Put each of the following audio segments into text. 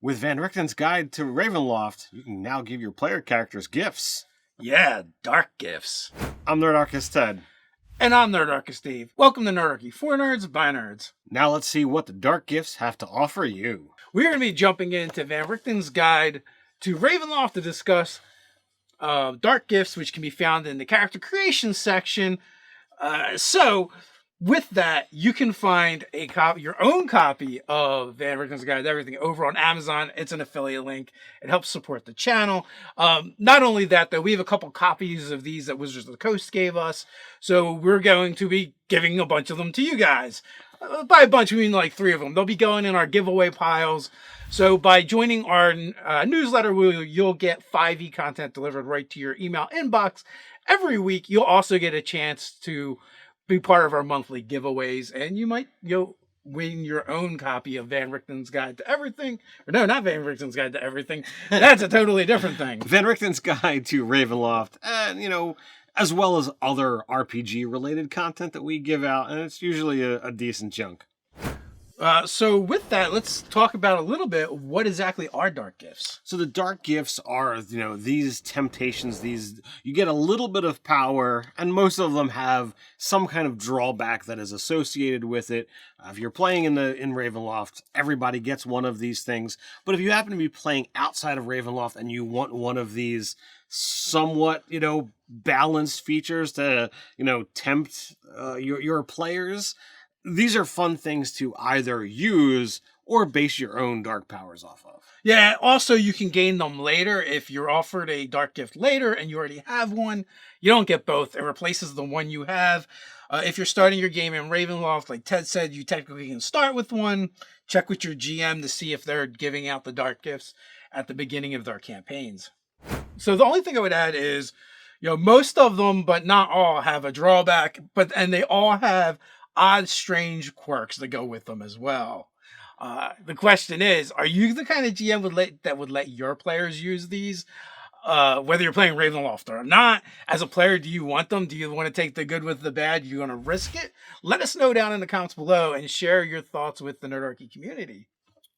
With Van Richten's Guide to Ravenloft, you can now give your player characters gifts. Yeah, dark gifts. I'm Nerdarchy Ted. And I'm Nerdarchy Steve. Welcome to Nerdarchy, for nerds, by nerds. Now let's see what the dark gifts have to offer you. We're going to be jumping into Van Richten's Guide to Ravenloft to discuss dark gifts, which can be found in the character creation section. So, with that, you can find your own copy of Van Richten's Guide to Everything over on Amazon. It's an affiliate link. It helps support the channel. Not only that, though, we have a couple copies of these that Wizards of the Coast gave us. So we're going to be giving a bunch of them to you guys. By a bunch, we mean like 3 of them. They'll be going in our giveaway piles. So by joining our newsletter, you'll get 5e content delivered right to your email inbox every week. You'll also get a chance to be part of our monthly giveaways, and you'll win your own copy of Van Richten's Guide to Everything. Or no, not Van Richten's Guide to Everything. That's a totally different thing. Van Richten's Guide to Ravenloft, and as well as other RPG-related content that we give out, and it's usually a decent chunk. So with that, let's talk about a little bit what exactly are dark gifts. So the dark gifts are, these temptations, you get a little bit of power, and most of them have some kind of drawback that is associated with it. If you're playing in Ravenloft, everybody gets one of these things. But if you happen to be playing outside of Ravenloft and you want one of these somewhat, balanced features to, tempt your players, these are fun things to either use or base your own dark powers off of. Yeah, also you can gain them later. If you're offered a dark gift later and you already have one, you don't get both. It replaces the one you have. If you're starting your game in Ravenloft, like Ted said, you technically can start with one. Check with your GM to see if they're giving out the dark gifts at the beginning of their campaigns. So the only thing I would add is, most of them, but not all, have a drawback, and they all have odd, strange quirks that go with them as well. The question is, are you the kind of GM that would let your players use these? Whether you're playing Ravenloft or not, as a player, do you want them? Do you want to take the good with the bad? You want to risk it? Let us know down in the comments below and share your thoughts with the Nerdarchy community.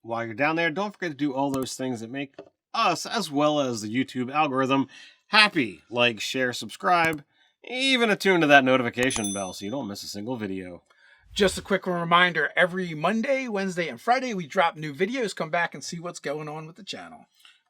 While you're down there, don't forget to do all those things that make us, as well as the YouTube algorithm, happy. Like, share, subscribe, even attune to that notification bell so you don't miss a single video. Just a quick reminder, every Monday, Wednesday, and Friday, we drop new videos. Come back and see what's going on with the channel.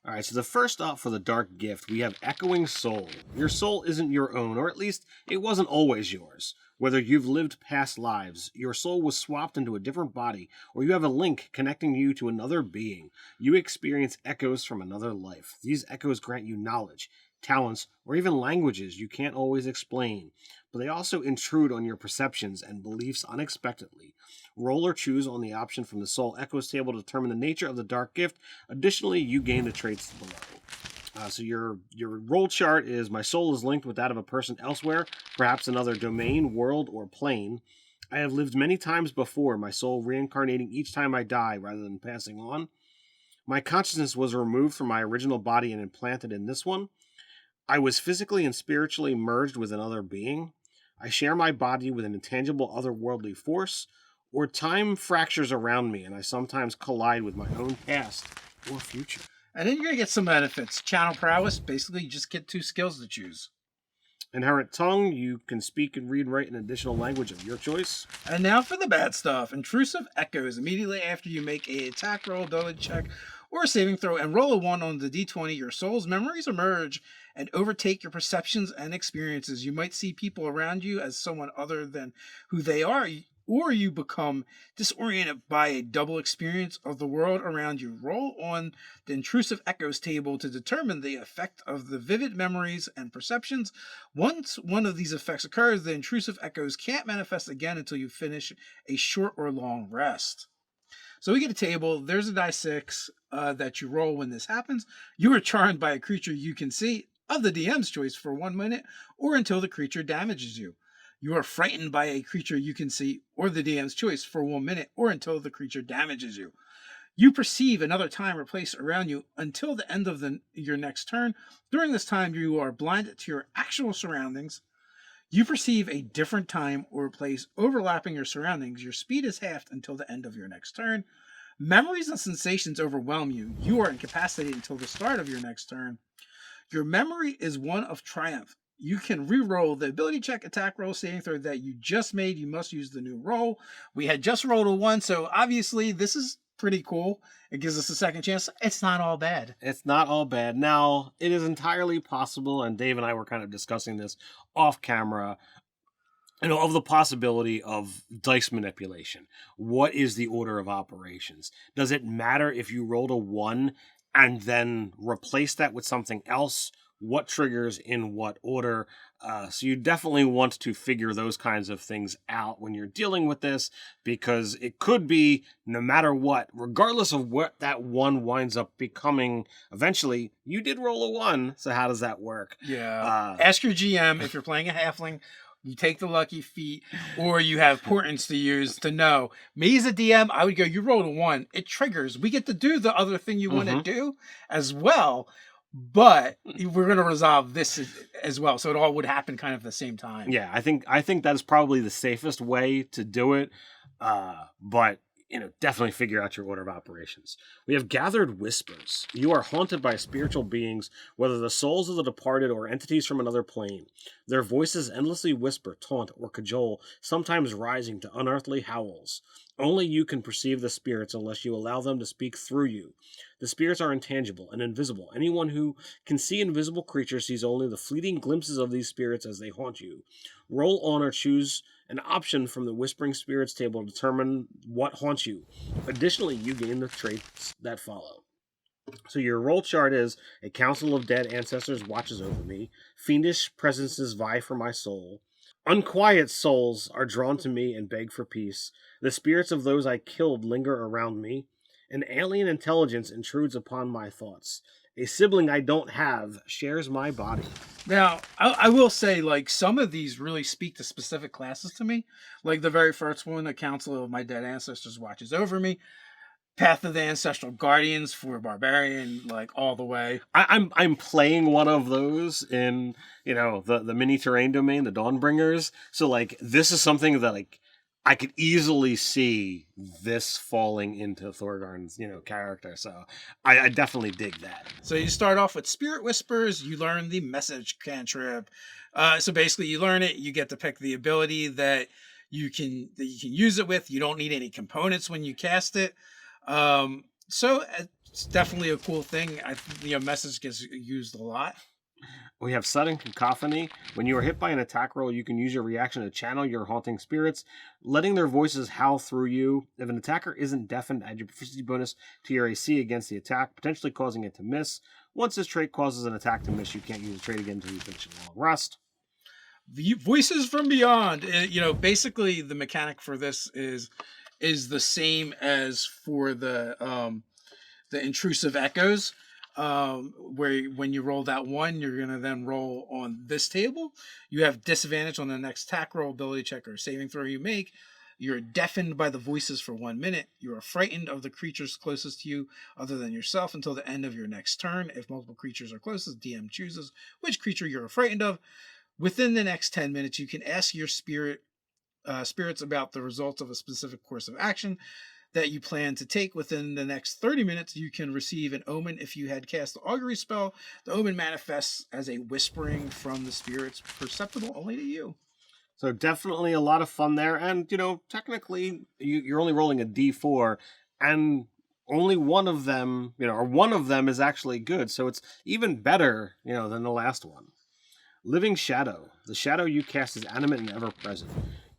All right, so the first up for the dark gift, we have Echoing Soul. Your soul isn't your own, or at least it wasn't always yours. Whether you've lived past lives, your soul was swapped into a different body, or you have a link connecting you to another being, you experience echoes from another life. These echoes grant you knowledge, talents, or even languages you can't always explain, but they also intrude on your perceptions and beliefs unexpectedly. Roll or choose on the option from the Soul Echoes table to determine the nature of the dark gift. Additionally, you gain the traits below. So your roll chart is, my soul is linked with that of a person elsewhere, perhaps another domain, world, or plane. I have lived many times before, my soul reincarnating each time I die rather than passing on. My consciousness was removed from my original body and implanted in this one. I was physically and spiritually merged with another being. I share my body with an intangible otherworldly force, or time fractures around me and I sometimes collide with my own past or future. And then you're going to get some benefits. Channel prowess, basically you just get 2 skills to choose. Inherent tongue, you can speak and read and write an additional language of your choice. And now for the bad stuff. Intrusive echoes. Immediately after you make an attack roll, ability check, or a saving throw, and roll a 1 on the d20, your soul's memories emerge and overtake your perceptions and experiences. You might see people around you as someone other than who they are, or you become disoriented by a double experience of the world around you. Roll on the intrusive echoes table to determine the effect of the vivid memories and perceptions. Once one of these effects occurs, the intrusive echoes can't manifest again until you finish a short or long rest. So we get a table. There's a die 6 that you roll when this happens. You are charmed by a creature you can see of the DM's choice for 1 minute or until the creature damages you. You are frightened by a creature you can see or the DM's choice for 1 minute or until the creature damages you. You perceive another time or place around you until the end of your next turn. During this time, you are blinded to your actual surroundings. You perceive a different time or place overlapping your surroundings. Your speed is halved until the end of your next turn. Memories and sensations overwhelm you. You are incapacitated until the start of your next turn. Your memory is one of triumph. You can re-roll the ability check, attack roll, saving throw that you just made. You must use the new roll. We had just rolled a 1, so obviously this is pretty cool. It gives us a second chance. It's not all bad. It's not all bad. Now, it is entirely possible, and Dave and I were kind of discussing this off camera, of the possibility of dice manipulation. What is the order of operations? Does it matter if you rolled a 1 and then replace that with something else? What triggers in what order? So you definitely want to figure those kinds of things out when you're dealing with this, because it could be no matter what, regardless of what that 1 winds up becoming, eventually you did roll a 1. So how does that work? Yeah. Ask your GM if you're playing a halfling. You take the lucky feat, or you have portents to use to know. Me as a DM, I would go, you rolled a 1. It triggers. We get to do the other thing you want to do as well, but we're going to resolve this as well. So it all would happen kind of at the same time. Yeah, I think that is probably the safest way to do it. But definitely figure out your order of operations. We have gathered whispers. You are haunted by spiritual beings, whether the souls of the departed or entities from another plane. Their voices endlessly whisper, taunt, or cajole, sometimes rising to unearthly howls. Only you can perceive the spirits unless you allow them to speak through you. The spirits are intangible and invisible. Anyone who can see invisible creatures sees only the fleeting glimpses of these spirits as they haunt you. Roll on or choose an option from the Whispering Spirits table to determine what haunts you. Additionally, you gain the traits that follow. So your roll chart is: a council of dead ancestors watches over me. Fiendish presences vie for my soul. Unquiet souls are drawn to me and beg for peace. The spirits of those I killed linger around me. An alien intelligence intrudes upon my thoughts. A sibling I don't have shares my body. Now, I will say, like, some of these really speak to specific classes to me. Like the very first one, a council of my dead ancestors watches over me. Path of the Ancestral Guardians for Barbarian, like, all the way. I'm playing one of those in, the mini terrain domain, the Dawnbringers. So, like, this is something that, like, I could easily see this falling into Thorgarn's, character. So I definitely dig that. So you start off with Spirit Whispers. You learn the message cantrip. So basically, you learn it. You get to pick the ability that you can use it with. You don't need any components when you cast it. So it's definitely a cool thing. Message gets used a lot. We have Sudden Cacophony. When you are hit by an attack roll, you can use your reaction to channel your haunting spirits, letting their voices howl through you. If an attacker isn't deafened, add your proficiency bonus to your AC against the attack, potentially causing it to miss. Once this trait causes an attack to miss, you can't use the trait again until you finish a long rest. Voices from Beyond. Basically the mechanic for this is the same as for the intrusive echoes. Where when you roll that 1, you're going to then roll on this table. You have disadvantage on the next attack roll, ability check, or saving throw you make. You're deafened by the voices for 1 minute. You are frightened of the creatures closest to you other than yourself until the end of your next turn. If multiple creatures are closest, DM chooses which creature you're frightened of. Within the next 10 minutes, you can ask your spirits about the results of a specific course of action that you plan to take. Within the next 30 minutes, you can receive an omen. If you had cast the augury spell, the omen manifests as a whispering from the spirits, perceptible only to you. So definitely a lot of fun there. And, technically, you're only rolling a d4, and only one of them, one of them is actually good. So it's even better, than the last one. Living Shadow. The shadow you cast is animate and ever-present.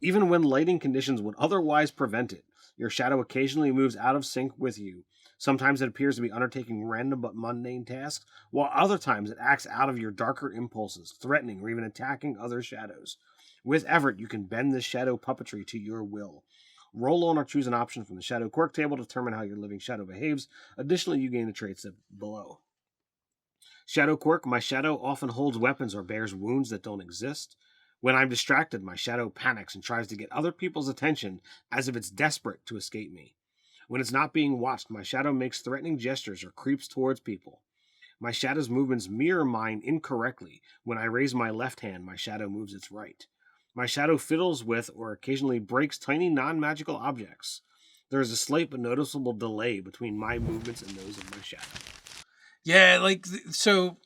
Even when lighting conditions would otherwise prevent it, your shadow occasionally moves out of sync with you. Sometimes it appears to be undertaking random but mundane tasks, while other times it acts out of your darker impulses, threatening or even attacking other shadows. With effort, you can bend this shadow puppetry to your will. Roll on or choose an option from the Shadow Quirk table to determine how your living shadow behaves. Additionally, you gain the traits below. Shadow Quirk. My shadow often holds weapons or bears wounds that don't exist. When I'm distracted, my shadow panics and tries to get other people's attention as if it's desperate to escape me. When it's not being watched, my shadow makes threatening gestures or creeps towards people. My shadow's movements mirror mine incorrectly. When I raise my left hand, my shadow moves its right. My shadow fiddles with or occasionally breaks tiny non-magical objects. There is a slight but noticeable delay between my movements and those of my shadow. Yeah, like so,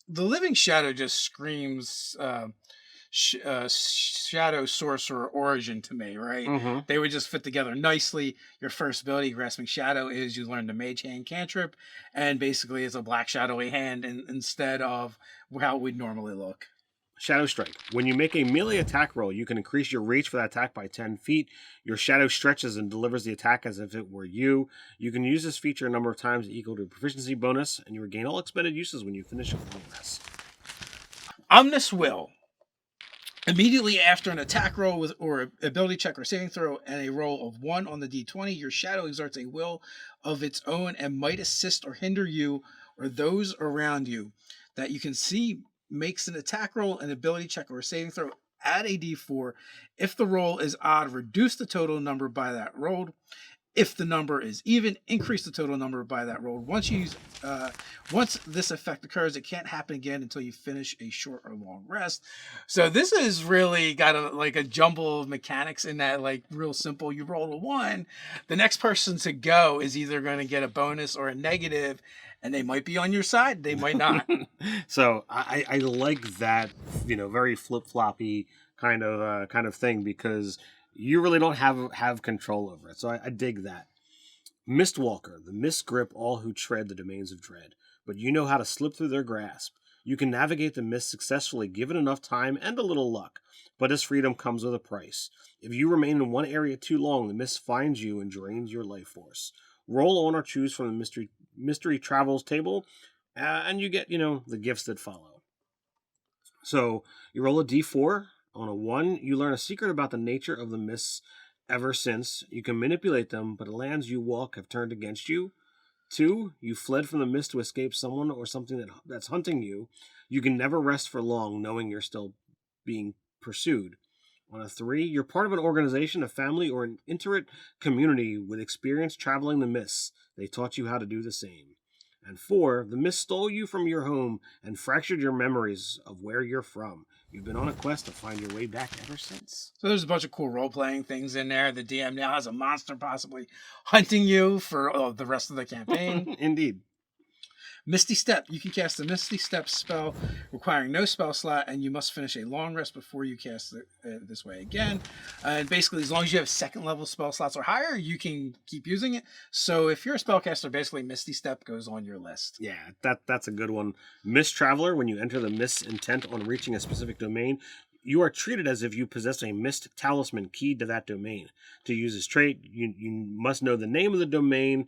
the living shadow just screams shadow sorcerer origin to me, right? Mm-hmm. They would just fit together nicely. Your first ability, grasping shadow, is you learn the mage hand cantrip, and basically it's a black shadowy hand instead of how it would normally look. Shadow Strike. When you make a melee attack roll, you can increase your reach for that attack by 10 feet. Your shadow stretches and delivers the attack as if it were you. You can use this feature a number of times equal to a proficiency bonus, and you regain all expended uses when you finish a long rest. Omnis Will. Immediately after an attack roll with or ability check or saving throw and a roll of 1 on the d20, your shadow exerts a will of its own and might assist or hinder you or those around you that you can see. Makes an attack roll, an ability check, or a saving throw. Add a d4. If the roll is odd, reduce the total number by that rolled. If the number is even, increase the total number by that roll. Once this effect occurs, it can't happen again until you finish a short or long rest. So this is really got a jumble of mechanics in that, like, real simple. You roll a 1, the next person to go is either going to get a bonus or a negative, and they might be on your side, they might not. So I like that, very flip floppy kind of thing, because you really don't have control over it. So I dig that. Mistwalker. The mist grip all who tread the domains of dread, but you know how to slip through their grasp. You can navigate the mist successfully given enough time and a little luck, but this freedom comes with a price. If you remain in one area too long, the mist finds you and drains your life force. Roll on or choose from the mystery travels table, and you get, the gifts that follow. So you roll a d4. On a 1, you learn a secret about the nature of the mists ever since. You can manipulate them, but the lands you walk have turned against you. 2, you fled from the mist to escape someone or something that's hunting you. You can never rest for long knowing you're still being pursued. On a 3, you're part of an organization, a family, or an intimate community with experience traveling the mists. They taught you how to do the same. And 4, the mist stole you from your home and fractured your memories of where you're from. You've been on a quest to find your way back ever since. So there's a bunch of cool role-playing things in there. The DM now has a monster possibly hunting you for the rest of the campaign. Indeed. Misty Step. You can cast the Misty Step spell requiring no spell slot, and you must finish a long rest before you cast it this way again. And basically, as long as you have second level spell slots or higher, you can keep using it. So if you're a spellcaster, basically Misty Step goes on your list. Yeah, that's a good one. Mist Traveler. When you enter the mist's intent on reaching a specific domain, you are treated as if you possess a mist talisman keyed to that domain. To use this trait, you must know the name of the domain,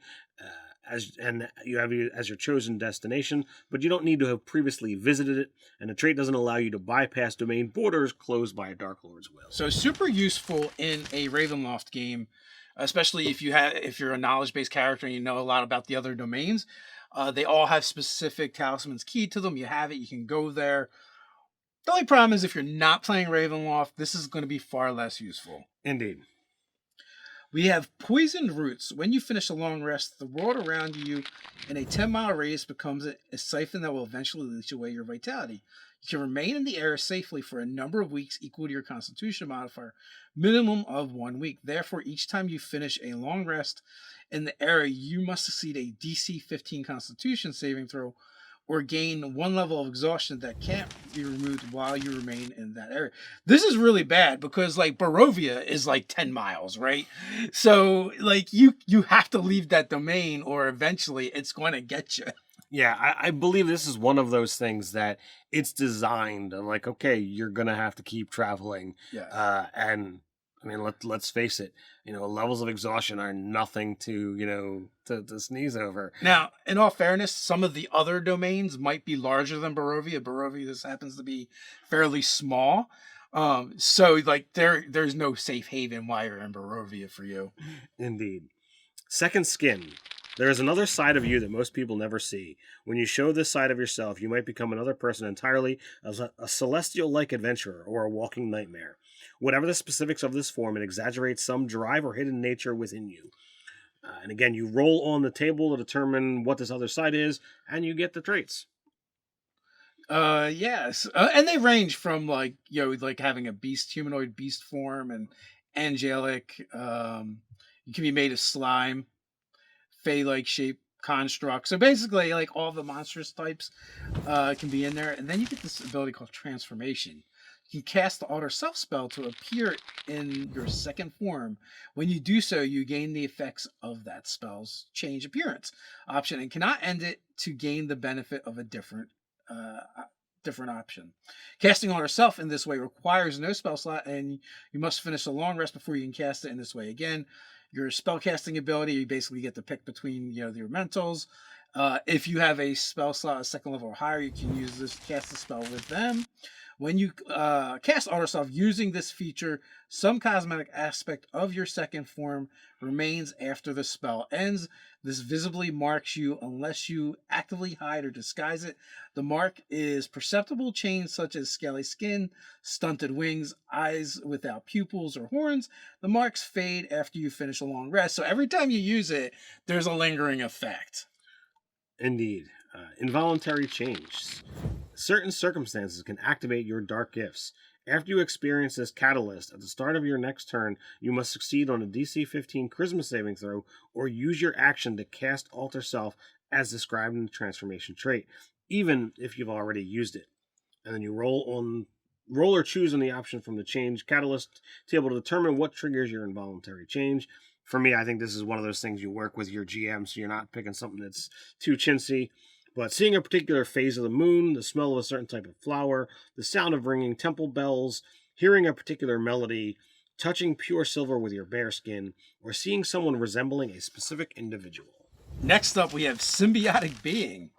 and you have it as your chosen destination, but you don't need to have previously visited it, and the trait doesn't allow you to bypass domain borders closed by a Dark Lord's will. So super useful in a Ravenloft game, especially if you're a knowledge-based character and you know a lot about the other domains. They all have specific talismans keyed to them. You have it, you can go there. The only problem is if you're not playing Ravenloft, this is going to be far less useful. Indeed. We have Poisoned Roots. When you finish a long rest, the world around you in a 10-mile radius becomes a siphon that will eventually leach away your vitality. You can remain in the area safely for a number of weeks equal to your Constitution modifier, minimum of 1 week. Therefore, each time you finish a long rest in the area, you must succeed a DC 15 Constitution saving throw or gain 1 level of exhaustion that can't be removed while you remain in that area. This is really bad because, like, Barovia is like 10 miles, right? So, like, you have to leave that domain or eventually it's going to get you. Yeah, I believe this is one of those things that it's designed. I'm like, okay, you're going to have to keep traveling. Yeah. And I mean, let's face it, levels of exhaustion are nothing to sneeze over. Now, in all fairness, some of the other domains might be larger than Barovia. Barovia just happens to be fairly small. So like there's no safe haven while you're in Barovia for you. Indeed. Second Skin. There is another side of you that most people never see. When you show this side of yourself, you might become another person entirely, as a celestial-like adventurer or a walking nightmare. Whatever the specifics of this form, it exaggerates some drive or hidden nature within you. And again, you roll on the table to determine what this other side is, and you get the traits. Yes. And they range from like having a humanoid beast form and angelic, You can be made of slime, fey-like shape construct. So basically, like all the monstrous types can be in there. And then you get this ability called transformation. You can cast the Alter Self spell to appear in your second form. When you do so, you gain the effects of that spell's change appearance option and cannot end it to gain the benefit of a different option. Casting Alter Self in this way requires no spell slot, and you must finish a long rest before you can cast it in this way again. Your spellcasting ability, you basically get to pick between your mentals. If you have a spell slot a second level or higher, you can use this, cast the spell with them. When you cast Alter Self using this feature, some cosmetic aspect of your second form remains after the spell ends. This visibly marks you unless you actively hide or disguise it. The mark is perceptible change such as scaly skin, stunted wings, eyes without pupils or horns. The marks fade after you finish a long rest. So every time you use it, there's a lingering effect. Indeed. Involuntary change. Certain circumstances can activate your dark gifts. After you experience this catalyst, at the start of your next turn, you must succeed on a DC 15 Charisma saving throw or use your action to cast Alter Self as described in the transformation trait, even if you've already used it. And then you roll or choose on the option from the change catalyst to be able to determine what triggers your involuntary change. For me, I think this is one of those things you work with your GM so you're not picking something that's too chintzy. But seeing a particular phase of the moon, the smell of a certain type of flower, the sound of ringing temple bells, hearing a particular melody, touching pure silver with your bare skin, or seeing someone resembling a specific individual. Next up, we have Symbiotic Being.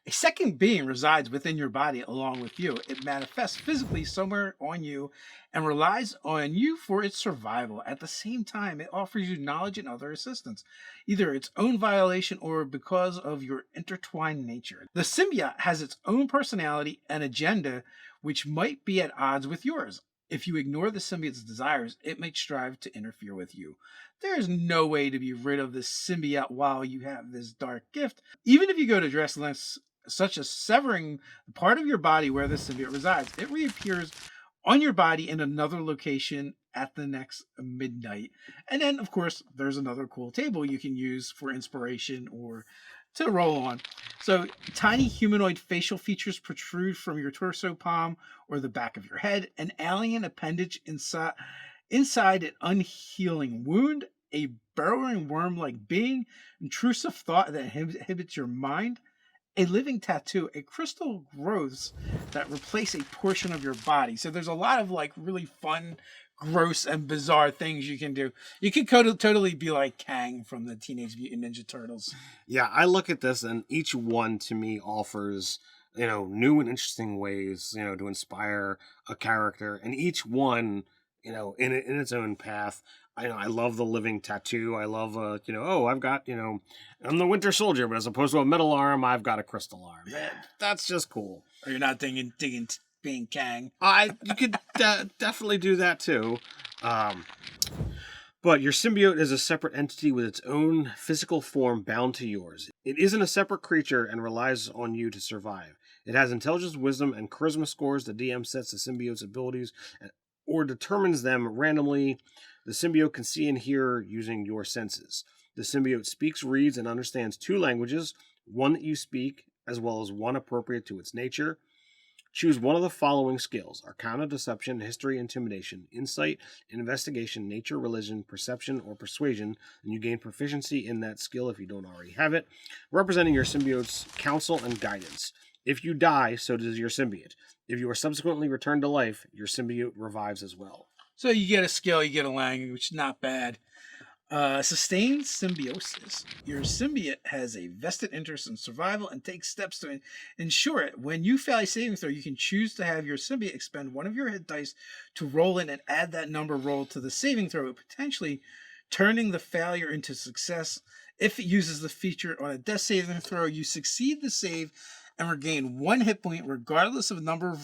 A second being resides within your body along with you. It manifests physically somewhere on you and relies on you for its survival. At the same time, it offers you knowledge and other assistance, either its own violation or because of your intertwined nature. The symbiote has its own personality and agenda, which might be at odds with yours. If you ignore the symbiote's desires, it may strive to interfere with you. There is no way to be rid of this symbiote while you have this dark gift. Even if you go to dress lengths such as severing the part of your body where the symbiote resides, it reappears on your body in another location at the next midnight. And then, of course, there's another cool table you can use for inspiration or to roll on. So, tiny humanoid facial features protrude from your torso, palm, or the back of your head. An alien appendage inside an unhealing wound. A burrowing worm-like being. Intrusive thought that inhibits your mind. A living tattoo, a crystal growths that replace a portion of your body. So there's a lot of like really fun, gross, and bizarre things you can do. You could totally be like Kang from the Teenage Mutant Ninja Turtles. Yeah, I look at this and each one to me offers, new and interesting ways, to inspire a character. And each one, in its own path. I love the living tattoo. I love, I've got, I'm the Winter Soldier, but as opposed to a metal arm, I've got a crystal arm. That's just cool. Or you're not digging being Kang. You could definitely do that too. But your symbiote is a separate entity with its own physical form bound to yours. It isn't a separate creature and relies on you to survive. It has intelligence, wisdom, and charisma scores. The DM sets the symbiote's abilities or determines them randomly. The symbiote can see and hear using your senses. The symbiote speaks, reads, and understands 2 languages, one that you speak, as well as one appropriate to its nature. Choose one of the following skills: Arcana, Deception, History, Intimidation, Insight, Investigation, Nature, Religion, Perception, or Persuasion, and you gain proficiency in that skill if you don't already have it, representing your symbiote's counsel and guidance. If you die, so does your symbiote. If you are subsequently returned to life, your symbiote revives as well. So you get a skill, you get a language, which is not bad. Sustained symbiosis. Your symbiote has a vested interest in survival and takes steps to ensure it. When you fail a saving throw, you can choose to have your symbiote expend one of your hit dice to roll in and add that number rolled to the saving throw, potentially turning the failure into success. If it uses the feature on a death saving throw, you succeed the save and regain 1 hit point regardless of the number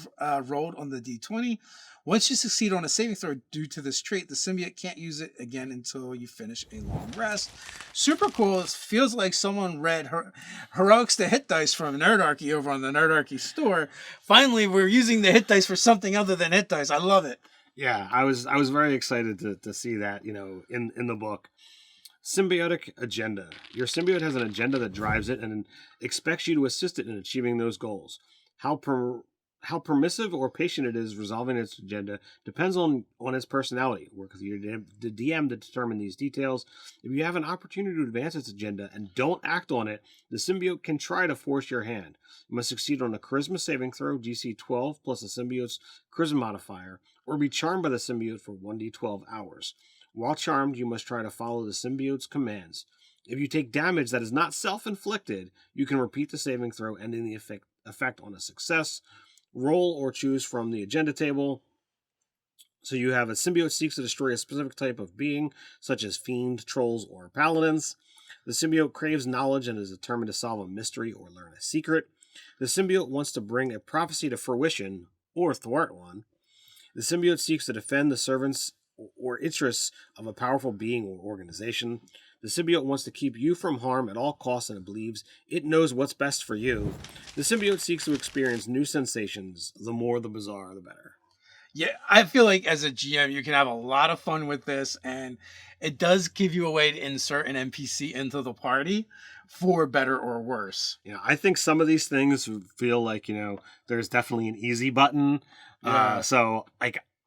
rolled on the d20. Once you succeed on a saving throw due to this trait, the symbiote can't use it again until you finish a long rest. Super cool. It feels like someone read Heroics the Hit Dice from Nerdarchy over on the Nerdarchy store. Finally, we're using the hit dice for something other than hit dice. I love it. Yeah, I was very excited to see that, in the book. Symbiotic agenda. Your symbiote has an agenda that drives it and expects you to assist it in achieving those goals. How permissive or patient it is resolving its agenda depends on its personality. Work with your the DM to determine these details. If you have an opportunity to advance its agenda and don't act on it, the symbiote can try to force your hand. You must succeed on a charisma saving throw, DC 12 plus the symbiote's charisma modifier, or be charmed by the symbiote for 1d12 hours. While charmed, you must try to follow the symbiote's commands. If you take damage that is not self-inflicted, you can repeat the saving throw, ending the effect on a success. Roll or choose from the agenda table. So you have a symbiote seeks to destroy a specific type of being, such as fiend, trolls, or paladins. The symbiote craves knowledge and is determined to solve a mystery or learn a secret. The symbiote wants to bring a prophecy to fruition or thwart one. The symbiote seeks to defend the servants or interests of a powerful being or organization. The symbiote wants to keep you from harm at all costs and it believes it knows what's best for you. The symbiote seeks to experience new sensations. The more the bizarre, the better. Yeah, I feel like as a GM, you can have a lot of fun with this, and it does give you a way to insert an NPC into the party for better or worse. Yeah, I think some of these things feel like, there's definitely an easy button. Yeah. So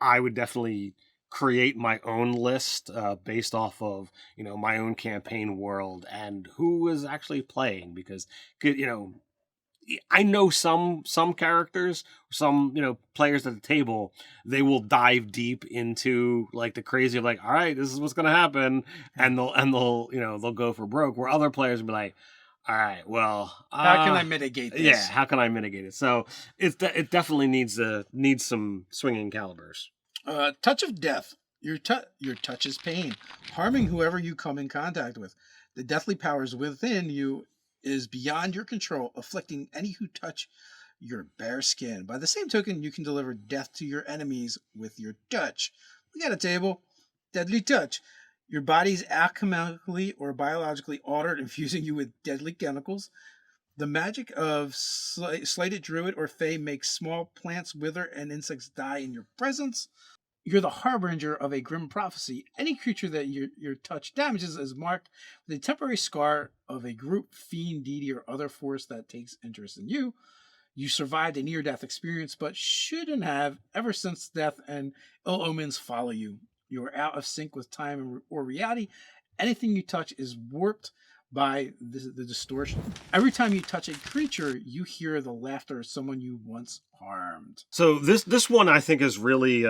I would definitely create my own list based off of my own campaign world and who is actually playing, because I know some characters, some players at the table, they will dive deep into like the crazy of like, all right, this is what's gonna happen, and they'll go for broke, where other players will be like, all right, well, how can I mitigate this? Yeah, how can I mitigate it? So it definitely needs some swinging calibers. Touch of death. Your touch is pain, harming whoever you come in contact with. The deathly powers within you is beyond your control, afflicting any who touch your bare skin. By the same token, you can deliver death to your enemies with your touch. We got a table. Deadly touch. Your body's alchemically or biologically altered, infusing you with deadly chemicals. The magic of slighted druid or fae makes small plants wither and insects die in your presence. You're the harbinger of a grim prophecy. Any creature that your touch damages is marked with a temporary scar of a group, fiend, deity, or other force that takes interest in you. You survived a near-death experience, but shouldn't have, ever since death and ill omens follow you. You are out of sync with time or reality. Anything you touch is warped by the distortion. Every time you touch a creature, you hear the laughter of someone you once harmed. So this one I think is really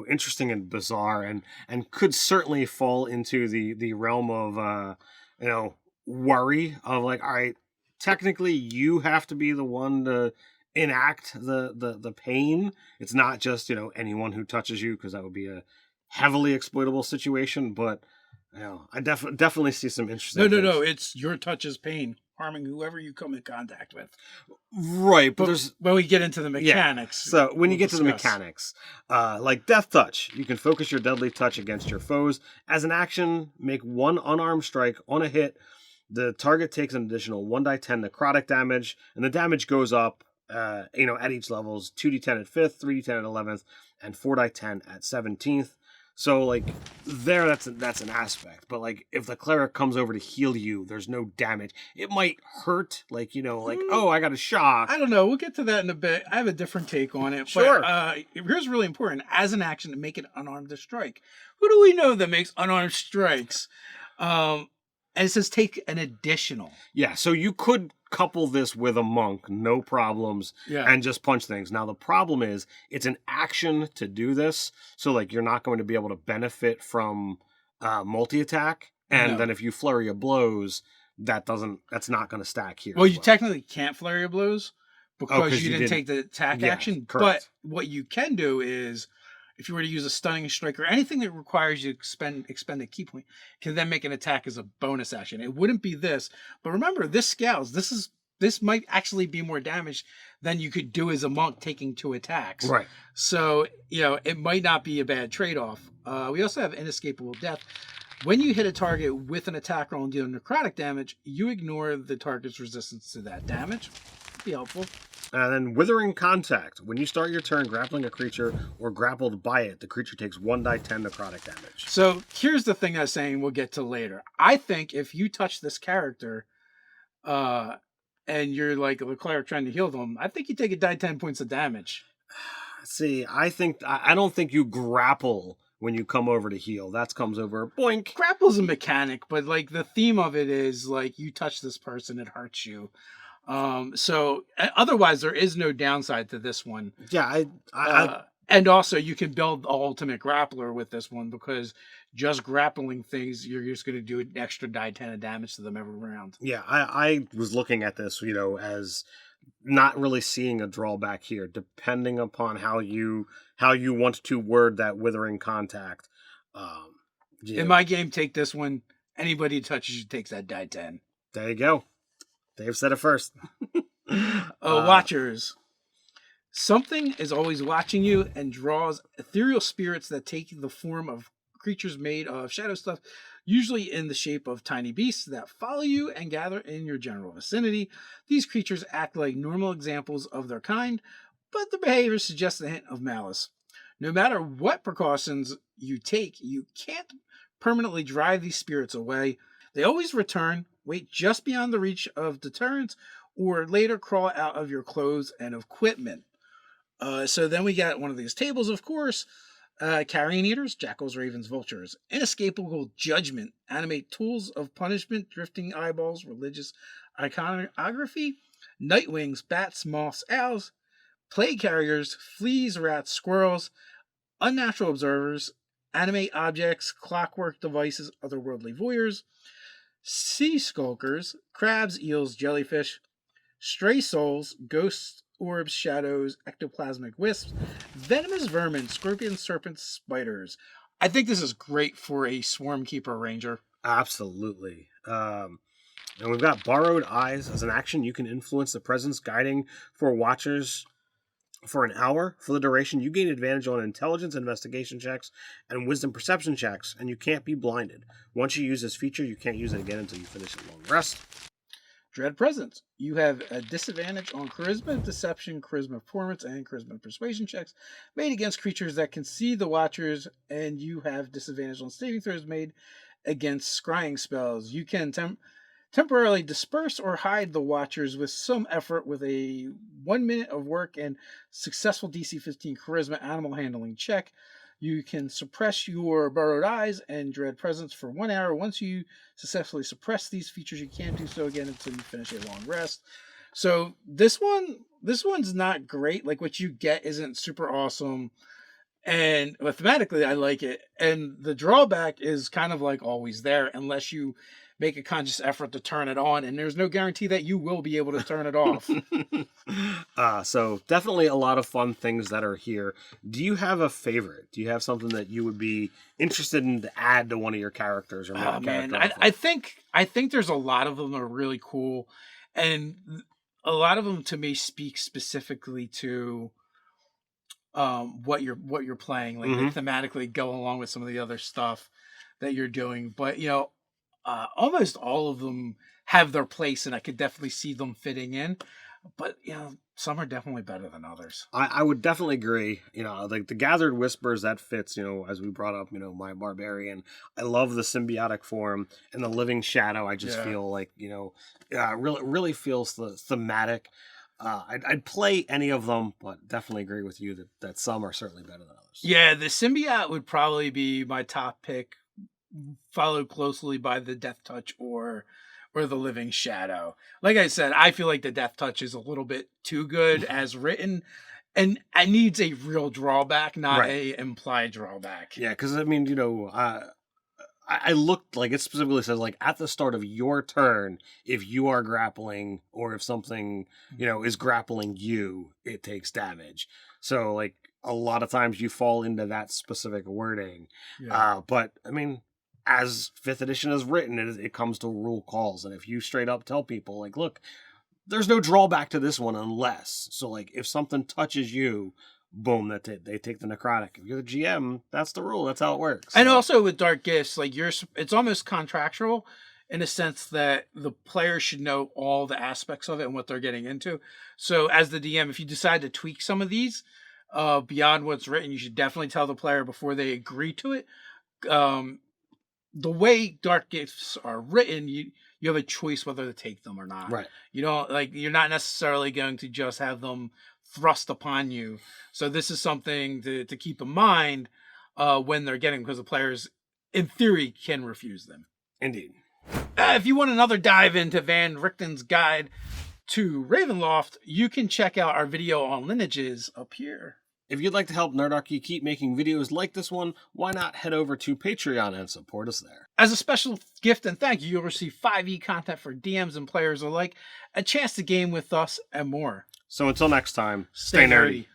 interesting and bizarre, and could certainly fall into the realm of worry of like, all right, technically you have to be the one to enact the pain. It's not just anyone who touches you, because that would be a heavily exploitable situation, but I definitely see some interesting No. It's your touch is pain, harming whoever you come in contact with. Right, but there's when we get into the mechanics. Yeah. So when you get to the mechanics, like Death Touch, you can focus your deadly touch against your foes. As an action, make one unarmed strike on a hit. The target takes an additional 1d10 necrotic damage, and the damage goes up, at each levels: 2d10 at 5th, 3d10 at 11th, and 4d10 at 17th. So, like, that's an aspect. But, like, if the cleric comes over to heal you, there's no damage. It might hurt, oh, I got a shock. I don't know. We'll get to that in a bit. I have a different take on it. Sure. But here's really important. As an action to make it unarmed to strike. Who do we know that makes unarmed strikes? And it says take an additional. Yeah, so you could couple this with a monk, no problems, and just punch things. Now, the problem is it's an action to do this, so like you're not going to be able to benefit from multi-attack, and then if you flurry of blows, that's not going to stack here. Well, you technically can't flurry of blows because you didn't take the attack action, correct. But what you can do is, if you were to use a stunning strike or anything that requires you to expend a key point, can then make an attack as a bonus action. It wouldn't be this, but remember, this scales. This might actually be more damage than you could do as a monk taking 2 attacks. Right. So it might not be a bad trade-off. We also have inescapable death. When you hit a target with an attack roll and deal necrotic damage, you ignore the target's resistance to that damage. be helpful. And then Withering Contact. When you start your turn grappling a creature or grappled by it, the creature takes 1d10 necrotic damage. So here's the thing I was saying we'll get to later. I think if you touch this character, and you're like Leclerc trying to heal them, I think you take a die 10 points of damage. See, I don't think you grapple when you come over to heal. That comes over, boink. Grapple's a mechanic, but like the theme of it is like you touch this person, it hurts you. So otherwise there is no downside to this one. Yeah, and also you can build the ultimate grappler with this one because just grappling things, you're just going to do an extra die 10 of damage to them every round. Yeah, I was looking at this, as not really seeing a drawback here, depending upon how you want to word that Withering Contact. In my game, take this one. Anybody who touches you takes that die 10. There you go. Dave said it first. Watchers. Something is always watching you and draws ethereal spirits that take the form of creatures made of shadow stuff, usually in the shape of tiny beasts that follow you and gather in your general vicinity. These creatures act like normal examples of their kind, but their behavior suggests a hint of malice. No matter what precautions you take, you can't permanently drive these spirits away. They always return, wait just beyond the reach of deterrence, or later crawl out of your clothes and equipment. So then we got one of these tables, of course. Carrion eaters, jackals, ravens, vultures. Inescapable judgment. Animate tools of punishment, drifting eyeballs, religious iconography. Nightwings, bats, moths, owls. Plague carriers, fleas, rats, squirrels. Unnatural observers. Animate objects, clockwork devices, otherworldly voyeurs. Sea skulkers, crabs, eels, jellyfish. Stray souls, ghosts, orbs, shadows, ectoplasmic wisps, venomous vermin, scorpions, serpents, spiders. I think this is great for a Swarm Keeper Ranger. Absolutely. And we've got Borrowed Eyes. As an action, you can influence the presence guiding for watchers for an hour. For the duration, you gain advantage on intelligence investigation checks and wisdom perception checks, and you can't be blinded. Once you use this feature, you can't use it again until you finish a long rest. Dread Presence. You have a disadvantage on Charisma, Deception, Charisma Performance, and Charisma Persuasion checks made against creatures that can see the Watchers, and you have disadvantage on saving throws made against scrying spells. You can temporarily disperse or hide the Watchers with some effort with a 1 minute of work and successful DC 15 Charisma Animal Handling check. You can suppress your Borrowed Eyes and Dread Presence for 1 hour. Once you successfully suppress these features, you can't do so again until you finish a long rest. So this one's not great. Like, what you get isn't super awesome. And mathematically, I like it. And the drawback is kind of like always there unless you make a conscious effort to turn it on, and there's no guarantee that you will be able to turn it off. So definitely a lot of fun things that are here. Do you have a favorite? Do you have something that you would be interested in to add to one of your characters? Or I think there's a lot of them that are really cool, and a lot of them to me speak specifically to what you're playing, like they thematically go along with some of the other stuff that you're doing. But almost all of them have their place, and I could definitely see them fitting in. But some are definitely better than others. I would definitely agree. Like the Gathered Whispers, that fits. As we brought up, my barbarian. I love the symbiotic form and the living shadow. I just feel like really feels the thematic. I'd play any of them, but definitely agree with you that some are certainly better than others. Yeah, the symbiote would probably be my top pick, followed closely by the Death Touch or the Living Shadow. Like I said, I feel like the Death Touch is a little bit too good as written, and it needs a real drawback, not a implied drawback. Yeah, because I looked, like, it specifically says, like, at the start of your turn, if you are grappling or if something, is grappling you, it takes damage. So, like, a lot of times you fall into that specific wording. Yeah. But, I mean, as 5th edition is written, it comes to rule calls. And if you straight up tell people, like, look, there's no drawback to this one unless. So, like, if something touches you, boom, they take the necrotic. If you're the GM, that's the rule. That's how it works. And also with Dark Gifts, like it's almost contractual. in a sense that the player should know all the aspects of it and what they're getting into. So as the DM, if you decide to tweak some of these beyond what's written, you should definitely tell the player before they agree to it. The way dark gifts are written, you have a choice whether to take them or not. Right. You know, like you're not necessarily going to just have them thrust upon you. So this is something to keep in mind when they're getting, because the players, in theory, can refuse them. Indeed. If you want another dive into Van Richten's guide to Ravenloft, you can check out our video on lineages up here. If you'd like to help Nerdarchy keep making videos like this one, why not head over to Patreon and support us there. As a special gift and thank you, you'll receive 5e content for DMs and players alike, a chance to game with us, and more. So until next time, Stay nerdy.